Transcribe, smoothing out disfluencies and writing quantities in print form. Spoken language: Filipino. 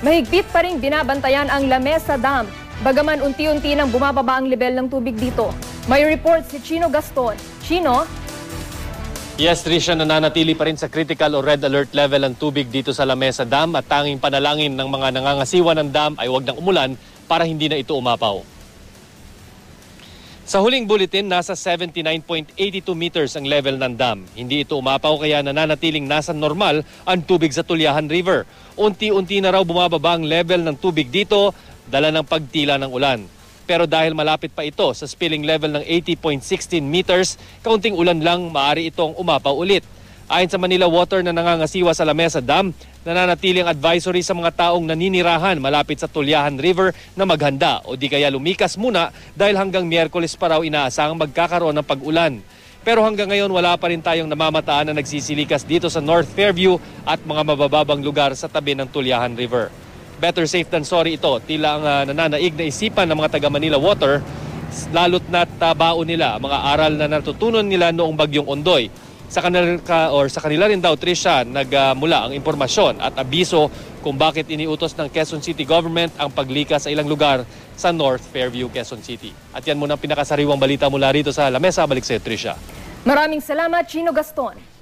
Mahigpit pa rin binabantayan ang Lamesa Dam, bagaman unti-unti nang bumababa ang level ng tubig dito. May report si Chino Gaston. Chino? Yes, Trisha, nananatili pa rin sa critical o red alert level ang tubig dito sa Lamesa Dam at tanging panalangin ng mga nangangasiwa ng dam ay huwag nang umulan para hindi na ito umapaw. Sa huling bulletin, nasa 79.82 meters ang level ng dam. Hindi ito umapaw kaya nananatiling nasa normal ang tubig sa Tulyahan River. Unti-unti na raw bumababa ang level ng tubig dito, dala ng pagtila ng ulan. Pero dahil malapit pa ito sa spilling level ng 80.16 meters, kaunting ulan lang maaari itong umapaw ulit. Ayon sa Manila Water na nangangasiwa sa Lamesa Dam, nananatili ang advisory sa mga taong naninirahan malapit sa Tulyahan River na maghanda o di kaya lumikas muna dahil hanggang Miyerkules pa raw inaasahang magkakaroon ng pag-ulan. Pero hanggang ngayon wala pa rin tayong namamataan na nagsisilikas dito sa North Fairview at mga mabababang lugar sa tabi ng Tulyahan River. Better safe than sorry ito, tila ang nananaig na isipan ng mga taga Manila Water, lalo't na tabao nila ang mga aral na natutunan nila noong bagyong Ondoy. Sa kanila rin daw, Trisha, nagmula ang impormasyon at abiso kung bakit iniutos ng Quezon City Government ang paglikas sa ilang lugar sa North Fairview, Quezon City. At yan muna ang pinakasariwang balita mula rito sa Lamesa. Balik sa'yo, Trisha. Maraming salamat, Chino Gaston.